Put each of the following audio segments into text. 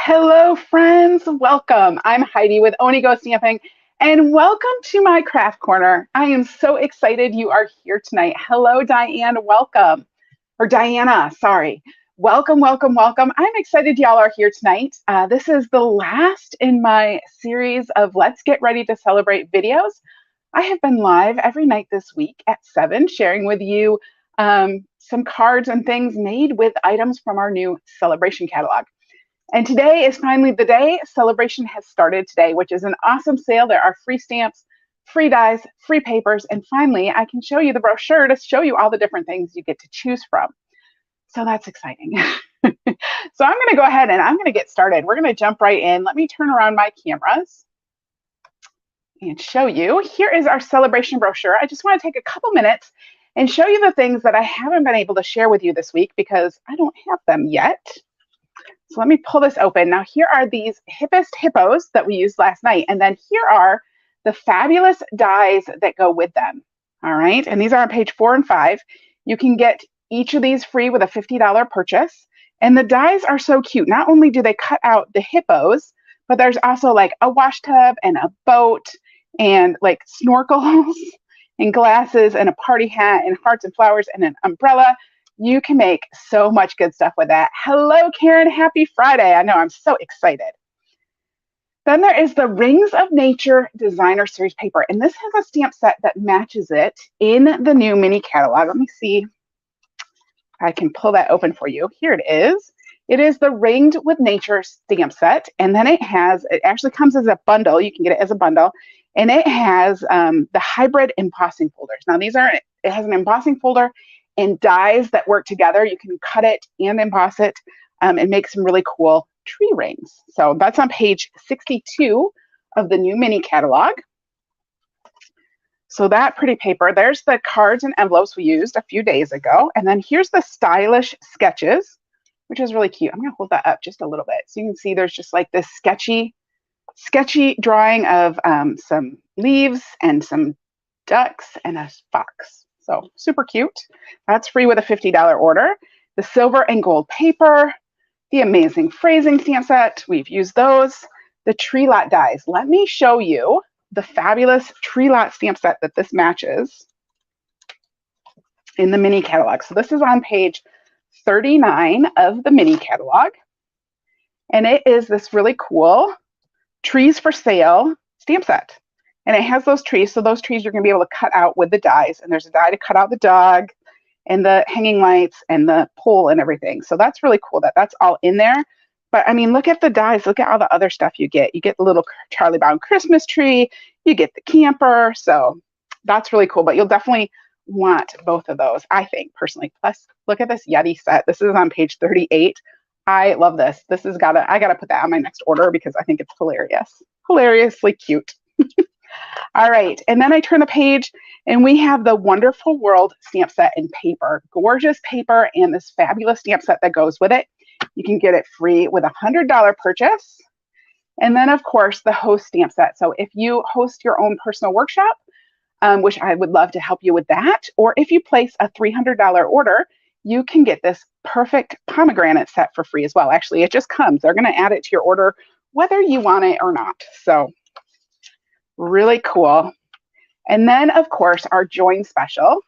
Hello, friends. Welcome. I'm Heidi with Onigo Stamping, and welcome to my craft corner. I am so excited you are here tonight. Hello, Diane. Welcome. Or Diana, sorry. Welcome, welcome, welcome. I'm excited y'all are here tonight. This is the last in my series of Let's Get Ready to Celebrate videos. I have been live every night this week at 7, sharing with you some cards and things made with items from our new Sale-A-Bration catalog. And today is finally the day. Sale-A-Bration has started today, which is an awesome sale. There are free stamps, free dies, free papers, and finally I can show you the brochure to show you all the different things you get to choose from. So that's exciting. So I'm going to go ahead and I'm going to get started. We're going to jump right in. Let me turn around my cameras and show you. Here is our Sale-A-Bration brochure. I just want to take a couple minutes and show you the things that I haven't been able to share with you this week because I don't have them yet. So let me pull this open. Now here are these Hippest Hippos that we used last night. And then here are the fabulous dies that go with them. All right. And these are on page 4 and 5. You can get each of these free with a $50 purchase. And the dies are so cute. Not only do they cut out the hippos, but there's also like a wash tub and a boat and like snorkels and glasses and a party hat and hearts and flowers and an umbrella. You can make so much good stuff with that. Hello, Karen. Happy Friday. I know, I'm so excited. Then there is the Rings of Nature Designer Series paper. And this has a stamp set that matches it in the new mini catalog. Let me see if I can pull that open for you. Here it is. It is the Ringed with Nature stamp set. And then it actually comes as a bundle. You can get it as a bundle. And it has the hybrid embossing folders. Now it has an embossing folder and dies that work together. You can cut it and emboss it and make some really cool tree rings. So that's on page 62 of the new mini catalog. So that pretty paper, there's the cards and envelopes we used a few days ago. And then here's the stylish sketches, which is really cute. I'm gonna hold that up just a little bit. So you can see there's just like this sketchy drawing of some leaves and some ducks and a fox. So super cute. That's free with a $50 order. The silver and gold paper, the amazing phrasing stamp set. We've used those. The tree lot dies. Let me show you the fabulous tree lot stamp set that this matches in the mini catalog. So this is on page 39 of the mini catalog. And it is this really cool trees for sale stamp set. And it has those trees. So those trees you're going to be able to cut out with the dies. And there's a die to cut out the dog and the hanging lights and the pole and everything. So that's really cool that that's all in there. But I mean, look at the dies. Look at all the other stuff you get. You get the little Charlie Brown Christmas tree. You get the camper. So that's really cool. But you'll definitely want both of those, I think, personally. Plus, look at this Yeti set. This is on page 38. I love this. I gotta put that on my next order because I think it's hilarious. Hilariously cute. All right, and then I turn the page and we have the Wonderful World stamp set in paper. Gorgeous paper and this fabulous stamp set that goes with it. You can get it free with a $100 purchase. And then of course the host stamp set. So if you host your own personal workshop, which I would love to help you with that, or if you place a $300 order, you can get this Perfect Pomegranate set for free as well. Actually, it just comes. They're gonna add it to your order whether you want it or not. So really cool. And then of course our join special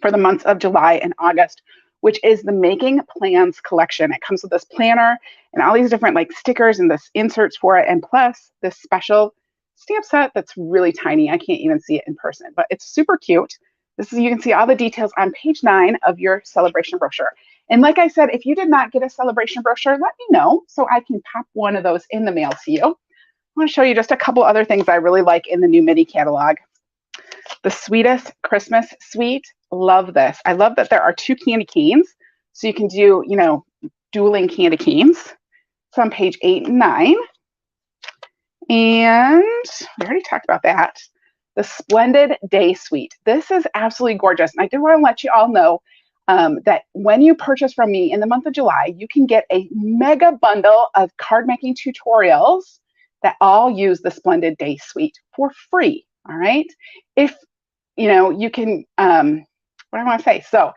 for the months of July and August, which is the Making Plans collection. It comes with this planner and all these different like stickers and this inserts for it, and plus this special stamp set that's really tiny. I can't even see it in person, but it's super cute. You can see all the details on page 9 of your Sale-A-Bration brochure. And like I said, if you did not get a Sale-A-Bration brochure, let me know so I can pop one of those in the mail to you. I want to show you just a couple other things I really like in the new mini catalog. The Sweetest Christmas Suite. Love this. I love that there are 2 candy canes. So you can do, dueling candy canes. It's on page 8 and 9. And we already talked about that. The Splendid Day Suite. This is absolutely gorgeous. And I did want to let you all know that when you purchase from me in the month of July, you can get a mega bundle of card making tutorials that all use the Splendid Day Suite for free. All right. If you can, what do I want to say? So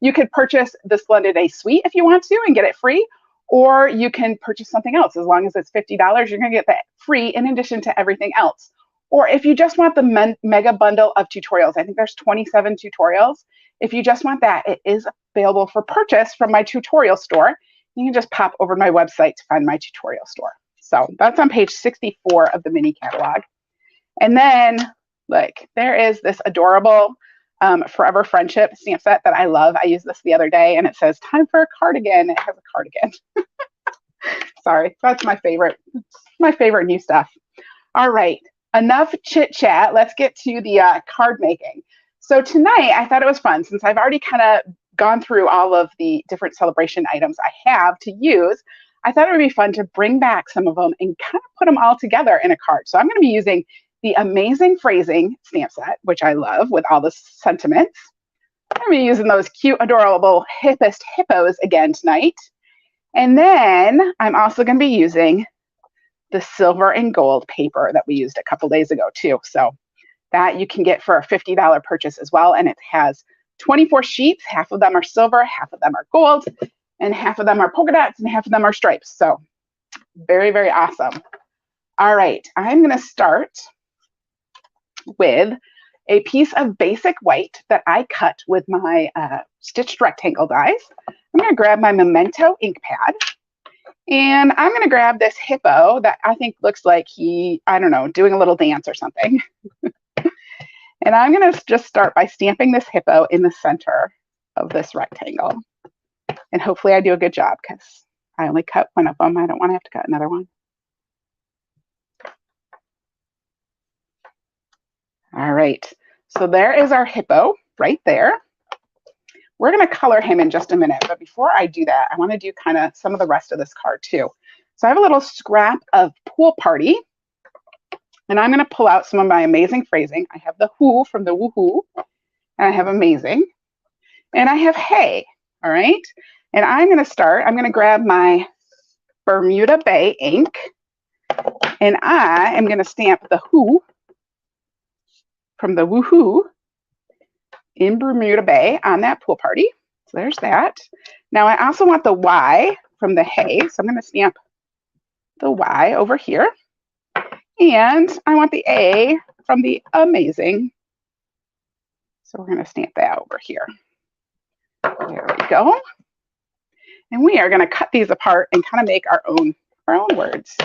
you could purchase the Splendid Day Suite if you want to and get it free, or you can purchase something else. As long as it's $50, you're going to get that free in addition to everything else. Or if you just want the mega bundle of tutorials, I think there's 27 tutorials. If you just want that, it is available for purchase from my tutorial store. You can just pop over to my website to find my tutorial store. So that's on page 64 of the mini catalog. And then, look, there is this adorable Forever Friendship stamp set that I love. I used this the other day, and it says, time for a cardigan. It has a cardigan. Sorry, that's my favorite new stuff. All right, enough chit chat. Let's get to the card making. So tonight, I thought it was fun, since I've already kind of gone through all of the different celebration items I have to use. I thought it would be fun to bring back some of them and kind of put them all together in a card. So I'm going to be using the Amazing Phrasing stamp set, which I love, with all the sentiments. I'm going to be using those cute, adorable Hippest Hippos again tonight. And then I'm also going to be using the silver and gold paper that we used a couple days ago too. So that you can get for a $50 purchase as well. And it has 24 sheets. Half of them are silver, half of them are gold, and half of them are polka dots, and half of them are stripes. So very, very awesome. All right, I'm going to start with a piece of basic white that I cut with my stitched rectangle dies. I'm going to grab my Memento ink pad, and I'm going to grab this hippo that I think looks like I don't know, doing a little dance or something. And I'm going to just start by stamping this hippo in the center of this rectangle. And hopefully I do a good job, because I only cut one of them. I don't want to have to cut another one. All right, so there is our hippo right there. We're going to color him in just a minute, but before I do that, I want to do kind of some of the rest of this card too. So I have a little scrap of Pool Party, and I'm going to pull out some of my Amazing Phrasing. I have the Who from the Woohoo, and I have Amazing, and I have Hey, all right? And I'm going to grab my Bermuda Bay ink, and I am going to stamp the Who from the Woohoo in Bermuda Bay on that Pool Party. So there's that. Now I also want the Y from the Hey, so I'm going to stamp the Y over here. And I want the A from the Amazing. So we're going to stamp that over here. There we go. And we are going to cut these apart and kind of make our own words.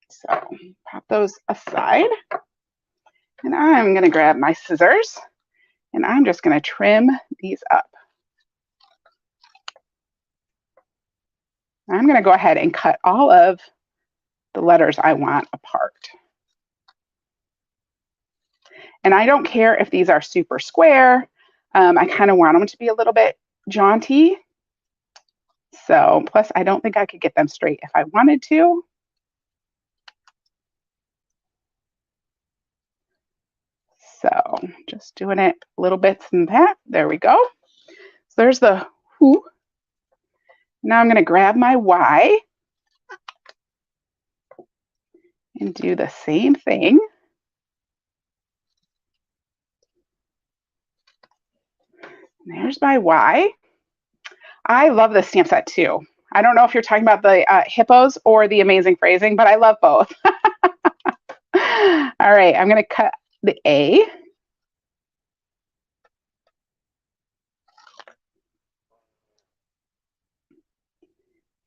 So pop those aside. And I'm going to grab my scissors, and I'm just going to trim these up. I'm going to go ahead and cut all of the letters I want apart. And I don't care if these are super square. I kind of want them to be a little bit jaunty. So, plus I don't think I could get them straight if I wanted to. So just doing it little bits in that. There we go. So there's the Who. Now I'm going to grab my Y and do the same thing. And there's my Y. I love this stamp set too. I don't know if you're talking about the hippos or the Amazing Phrasing, but I love both. All right, I'm going to cut the A.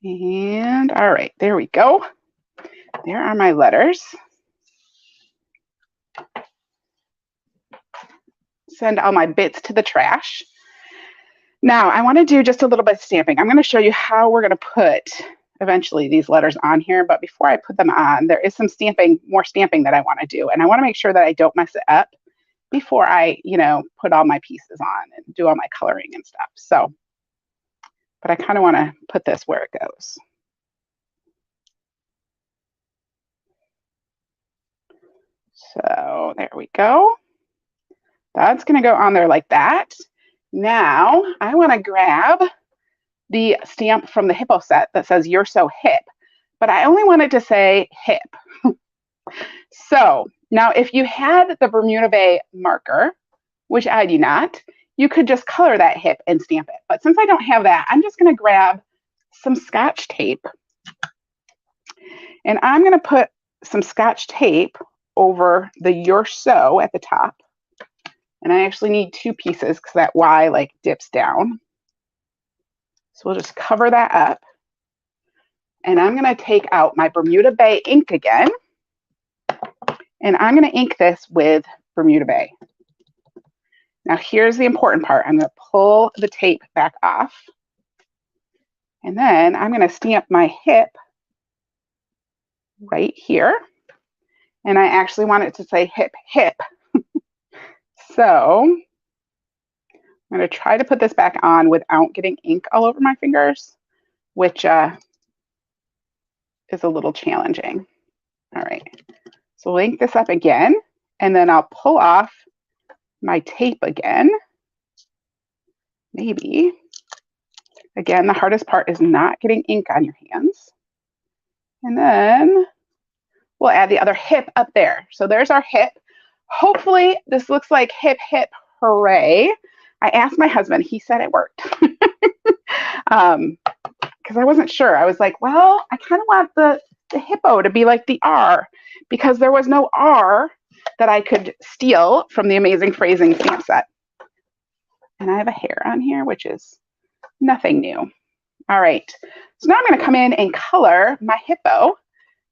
And all right, there we go. There are my letters. Send all my bits to the trash. Now I want to do just a little bit of stamping. I'm going to show you how we're going to put eventually these letters on here, but before I put them on, there is some more stamping that I want to do, and I want to make sure that I don't mess it up before I, put all my pieces on and do all my coloring and stuff. So, but I kind of want to put this where it goes. So there we go. That's going to go on there like that. Now I want to grab the stamp from the hippo set that says "You're so hip," but I only wanted to say hip. So now if you had the Bermuda Bay marker, which I do not, you could just color that hip and stamp it. But since I don't have that, I'm just going to grab some Scotch tape. And I'm going to put some Scotch tape over the Your Sew at the top. And I actually need 2 pieces because that Y like dips down. So we'll just cover that up. And I'm going to take out my Bermuda Bay ink again. And I'm going to ink this with Bermuda Bay. Now here's the important part. I'm going to pull the tape back off. And then I'm going to stamp my hip right here. And I actually want it to say hip, hip. So I'm going to try to put this back on without getting ink all over my fingers, which is a little challenging. All right, so we'll ink this up again, and then I'll pull off my tape again. Maybe. Again, the hardest part is not getting ink on your hands. And then we'll add the other hip up there. So there's our hip. Hopefully this looks like hip, hip, hooray. I asked my husband, he said it worked. Because I wasn't sure. I was like, well, I kind of want the hippo to be like the R, because there was no R that I could steal from the Amazing Phrasing stamp set. And I have a hair on here, which is nothing new. All right, so now I'm going to come in and color my hippo.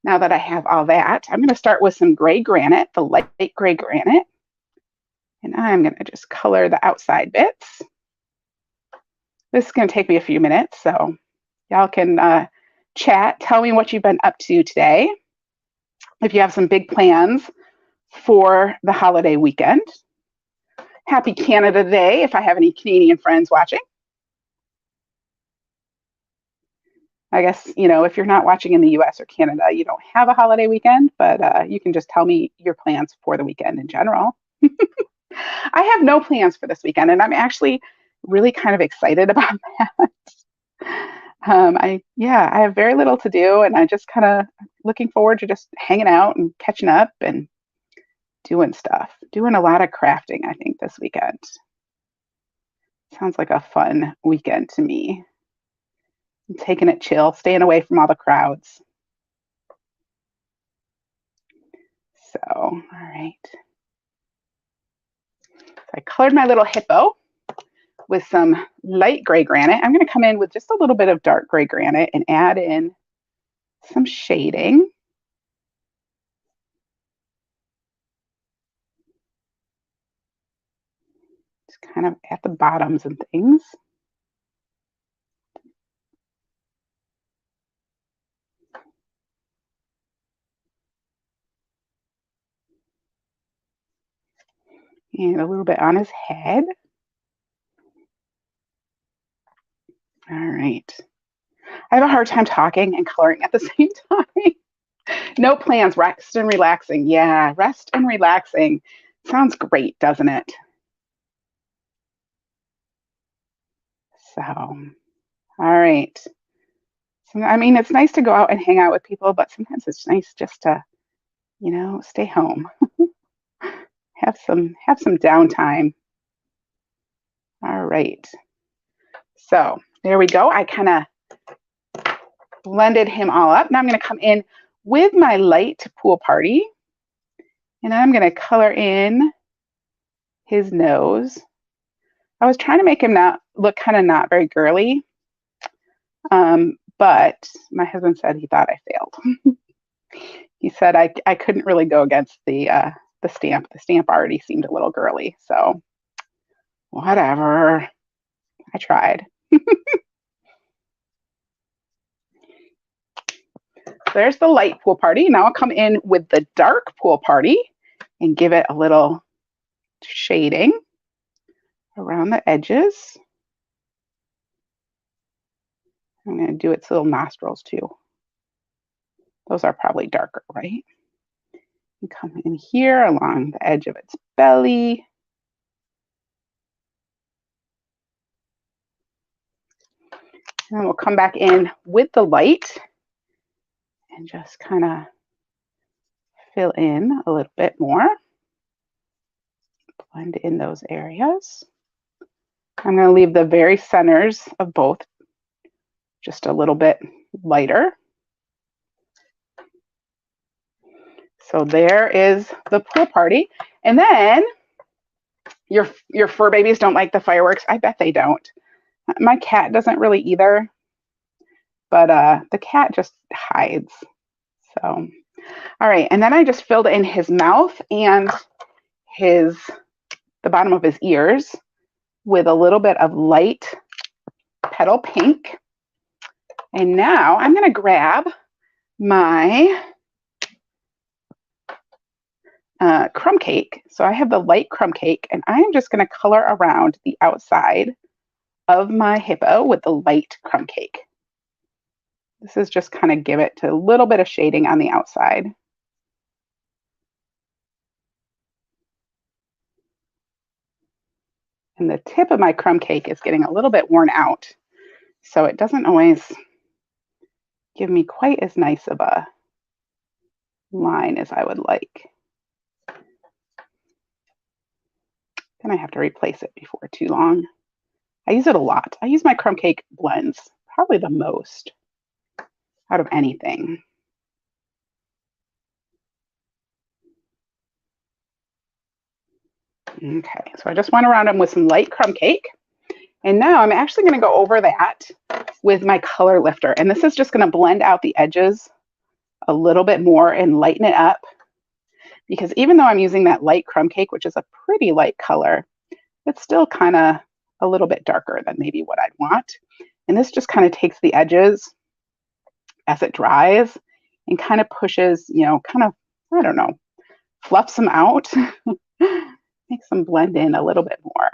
Now that I have all that, I'm going to start with some gray granite, the light gray granite. And I'm going to just color the outside bits. This is going to take me a few minutes, so y'all can chat. Tell me what you've been up to today. If you have some big plans for the holiday weekend. Happy Canada Day if I have any Canadian friends watching. I guess, you know, if you're not watching in the US or Canada, you don't have a holiday weekend, but you can just tell me your plans for the weekend in general. I have no plans for this weekend, and I'm actually really kind of excited about that. I have very little to do, and I just kind of looking forward to just hanging out and catching up and doing stuff. Doing a lot of crafting, I think, this weekend. Sounds like a fun weekend to me. I'm taking it chill, staying away from all the crowds. So, all right. So I colored my little hippo with some light gray granite. I'm going to come in with just a little bit of dark gray granite and add in some shading. Just kind of at the bottoms and things. And a little bit on his head. All right. I have a hard time talking and coloring at the same time. No plans, rest and relaxing. Yeah, rest and relaxing. Sounds great, doesn't it? So, all right. So, I mean, it's nice to go out and hang out with people, but sometimes it's nice just to, you know, stay home. have some downtime. All right. So there we go. I kind of blended him all up. Now I'm going to come in with my light pool party, and I'm going to color in his nose. I was trying to make him not look kind of not very girly, but my husband said he thought I failed. He said I couldn't really go against the stamp. The stamp already seemed a little girly, so whatever. I tried. There's the light pool party. Now I'll come in with the dark pool party and give it a little shading around the edges. I'm going to do its little nostrils too. Those are probably darker, right? And come in here along the edge of its belly. And then we'll come back in with the light and just kind of fill in a little bit more. Blend in those areas. I'm going to leave the very centers of both just a little bit lighter. So there is the pool party. And then your fur babies don't like the fireworks. I bet they don't. My cat doesn't really either, but the cat just hides. So, all right. And then I just filled in his mouth and the bottom of his ears with a little bit of light petal pink. And now I'm going to grab my crumb cake. So I have the light crumb cake, and I'm just going to color around the outside of my hippo with the light crumb cake. This is just kind of give it to a little bit of shading on the outside. And the tip of my crumb cake is getting a little bit worn out, so it doesn't always give me quite as nice of a line as I would like. Then I have to replace it before too long. I use it a lot. I use my crumb cake blends probably the most out of anything. Okay, so I just went around them with some light crumb cake. And now I'm actually going to go over that with my color lifter. And this is just going to blend out the edges a little bit more and lighten it up. Because even though I'm using that light crumb cake, which is a pretty light color, it's still kind of a little bit darker than maybe what I'd want. And this just kind of takes the edges as it dries and kind of pushes, kind of, I don't know, fluffs them out, makes them blend in a little bit more.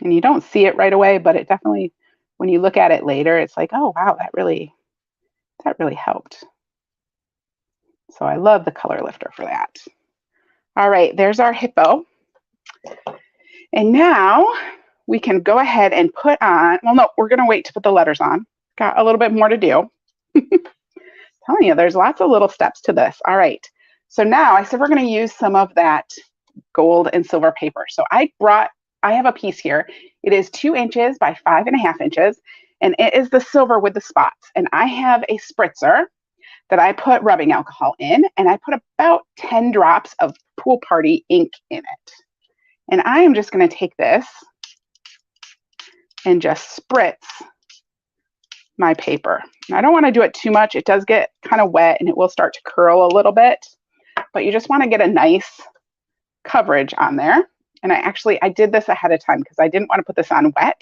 And you don't see it right away, but it definitely, when you look at it later, it's like, oh, wow, that really helped. So I love the color lifter for that. All right, there's our hippo. And now we can go ahead and put on, well, no, we're going to wait to put the letters on. Got a little bit more to do. Telling you, there's lots of little steps to this. All right, so now I said we're going to use some of that gold and silver paper. So I have a piece here. It is 2 inches by 5.5 inches, and it is the silver with the spots. And I have a spritzer that I put rubbing alcohol in, and I put about 10 drops of pool party ink in it. And I am just going to take this and just spritz my paper. And I don't want to do it too much. It does get kind of wet and it will start to curl a little bit, but you just want to get a nice coverage on there. And I did this ahead of time because I didn't want to put this on wet.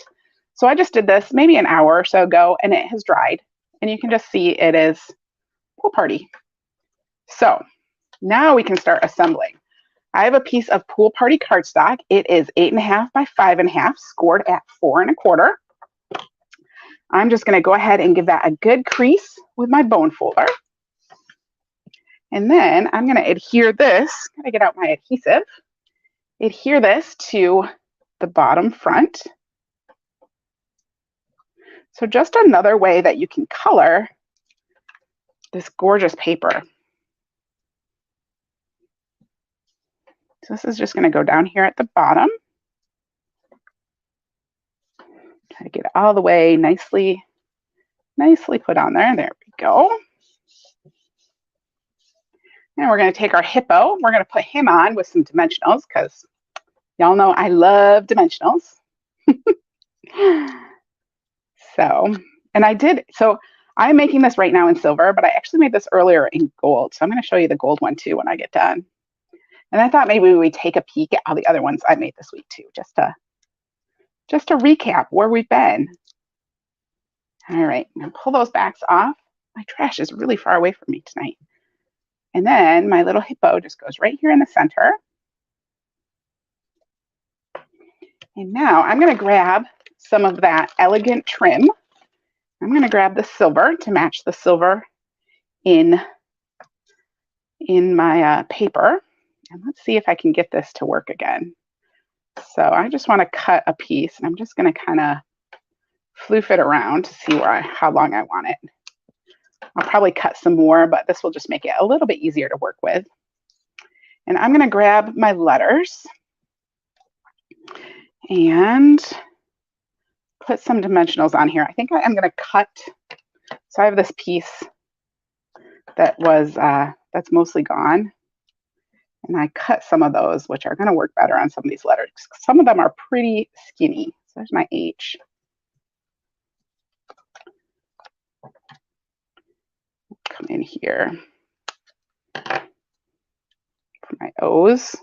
So I just did this maybe an hour or so ago, and it has dried. And you can just see it is pool party. So now we can start assembling. I have a piece of pool party cardstock. It is 8.5 by 5.5, scored at 4 1/4. I'm just going to go ahead and give that a good crease with my bone folder. And then I'm going to adhere this, gotta get out my adhesive, adhere this to the bottom front. So just another way that you can color this gorgeous paper. So this is just going to go down here at the bottom. Try to get it all the way nicely put on there. There we go. And we're going to take our hippo. We're going to put him on with some dimensionals because y'all know I love dimensionals. So I'm making this right now in silver, but I actually made this earlier in gold. So I'm going to show you the gold one too when I get done. And I thought maybe we would take a peek at all the other ones I made this week too, just to recap where we've been. All right, I'm going to pull those backs off. My trash is really far away from me tonight. And then my little hippo just goes right here in the center. And now I'm going to grab some of that elegant trim. I'm going to grab the silver to match the silver in my paper. And let's see if I can get this to work again. So I just want to cut a piece, and I'm just going to kind of floof it around to see how long I want it. I'll probably cut some more, but this will just make it a little bit easier to work with. And I'm going to grab my letters, and put some dimensionals on here. I think I am going to cut. So I have this piece that was, that's mostly gone. And I cut some of those, which are going to work better on some of these letters. Some of them are pretty skinny. So there's my H. Come in here for my O's.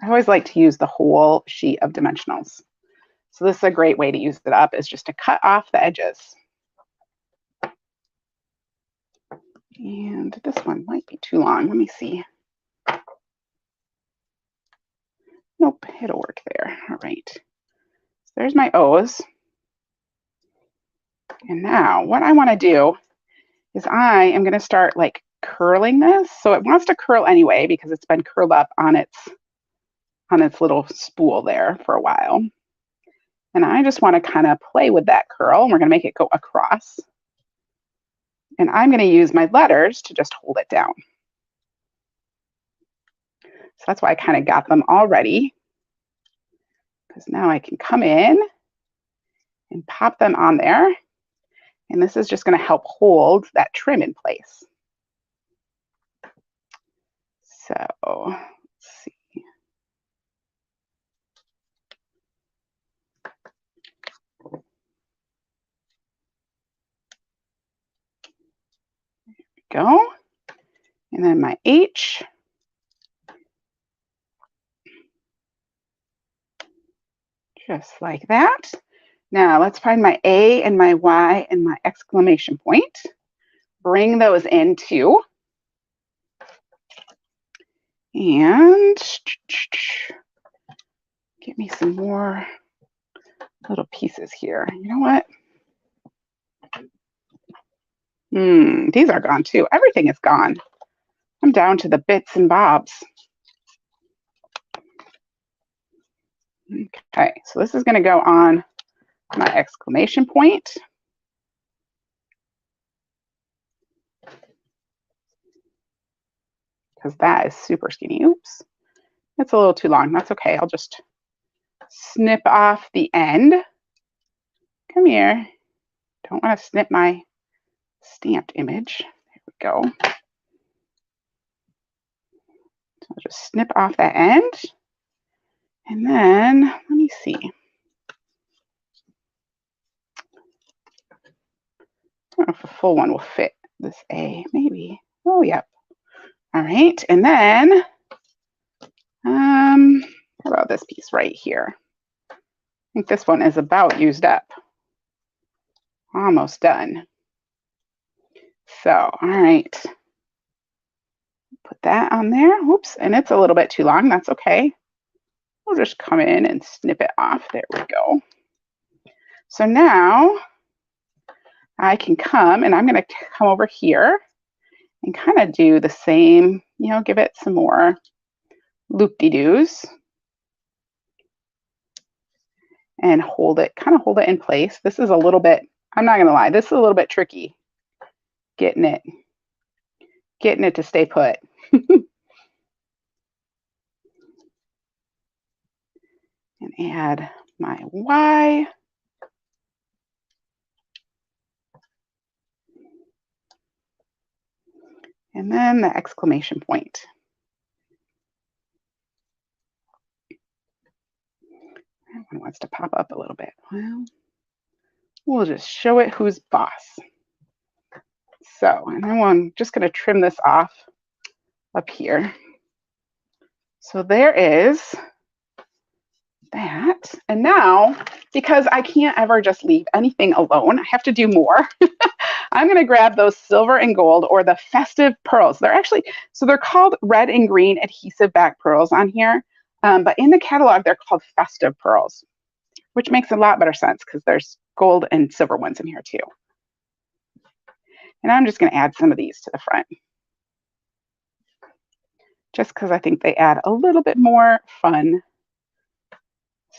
I always like to use the whole sheet of dimensionals. So this is a great way to use it up, is just to cut off the edges. And this one might be too long. Let me see. Nope, it'll work there. All right. So there's my O's. And now what I want to do is I am going to start like curling this. So it wants to curl anyway because it's been curled up on its little spool there for a while. And I just want to kind of play with that curl, and we're going to make it go across. And I'm going to use my letters to just hold it down. So that's why I kind of got them all ready, because now I can come in and pop them on there. And this is just going to help hold that trim in place. So let's see. There we go. And then my H. Just like that. Now let's find my A and my Y and my exclamation point. Bring those in too. And get me some more little pieces here. You know what? These are gone too. Everything is gone. I'm down to the bits and bobs. Okay, so this is going to go on my exclamation point. Because that is super skinny. Oops, it's a little too long. That's okay. I'll just snip off the end. Come here. Don't want to snip my stamped image. There we go. So I'll just snip off that end. And then, let me see. I don't know if a full one will fit this A. Maybe. Oh, yep. All right. And then, how about this piece right here? I think this one is about used up. Almost done. So, all right. Put that on there. Whoops. And it's a little bit too long. That's okay. We'll just come in and snip it off. There we go. So now I can come, and I'm going to come over here and kind of do the same, you know, give it some more loop-de-doos and hold it, kind of hold it in place. This is a little bit, I'm not going to lie, this is a little bit tricky getting it to stay put. And add my Y. And then the exclamation point. That one wants to pop up a little bit. Well, we'll just show it who's boss. So, and then I'm just going to trim this off up here. So there is that. And now, because I can't ever just leave anything alone, I have to do more. I'm going to grab those silver and gold, or the festive pearls. They're actually, so they're called red and green adhesive back pearls on here. But in the catalog, they're called festive pearls, which makes a lot better sense because there's gold and silver ones in here too. And I'm just going to add some of these to the front, just because I think they add a little bit more fun.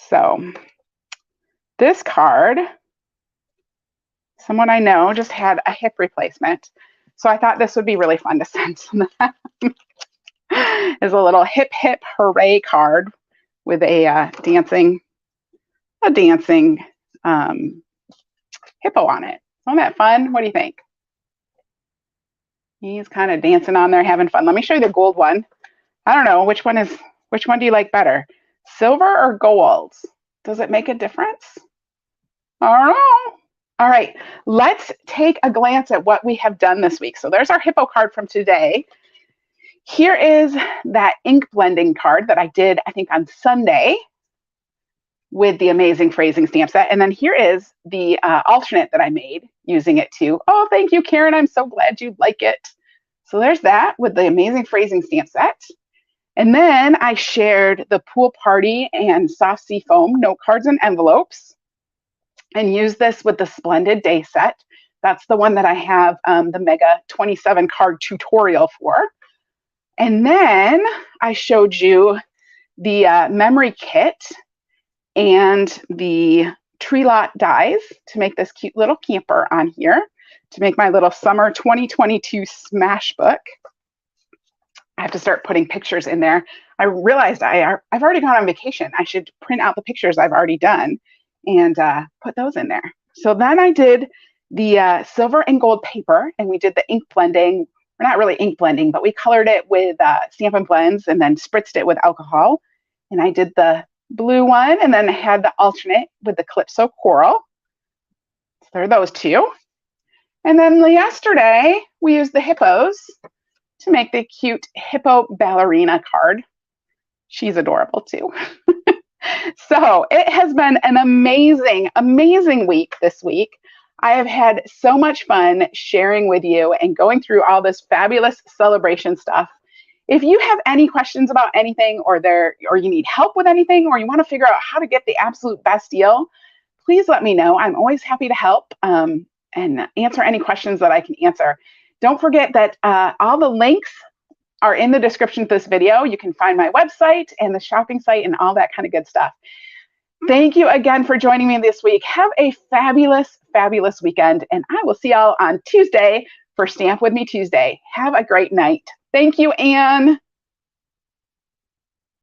So this card, someone I know just had a hip replacement. So I thought this would be really fun to send to them. Is a little hip hip hooray card with a dancing a dancing hippo on it. Isn't that fun? What do you think? He's kind of dancing on there, having fun. Let me show you the gold one. I don't know, which one do you like better? Silver or gold? Does it make a difference? I don't know. All right, let's take a glance at what we have done this week. So there's our hippo card from today. Here is that ink blending card that I did, I think, on Sunday with the amazing phrasing stamp set. And then here is the alternate that I made using it too. Oh, thank you, Karen. I'm so glad you like it. So there's that with the amazing phrasing stamp set. And then I shared the pool party and soft sea foam note cards and envelopes and used this with the Splendid Day set. That's the one that I have the Mega 27 card tutorial for. And then I showed you the memory kit and the tree lot dies to make this cute little camper on here, to make my little summer 2022 smash book. I have to start putting pictures in there. I realized I've already gone on vacation. I should print out the pictures I've already done and put those in there. So then I did the silver and gold paper, and we did the ink blending. We're not really ink blending, but we colored it with Stampin' Blends and then spritzed it with alcohol. And I did the blue one, and then I had the alternate with the Calypso Coral. So there are those two. And then yesterday, we used the hippos to make the cute hippo ballerina card. She's adorable too. So it has been an amazing, amazing week this week. I have had so much fun sharing with you and going through all this fabulous celebration stuff. If you have any questions about anything, or you need help with anything, or you want to figure out how to get the absolute best deal, please let me know. I'm always happy to help and answer any questions that I can answer. Don't forget that all the links are in the description of this video. You can find my website and the shopping site and all that kind of good stuff. Thank you again for joining me this week. Have a fabulous, fabulous weekend, and I will see y'all on Tuesday for Stamp With Me Tuesday. Have a great night. Thank you, Anne.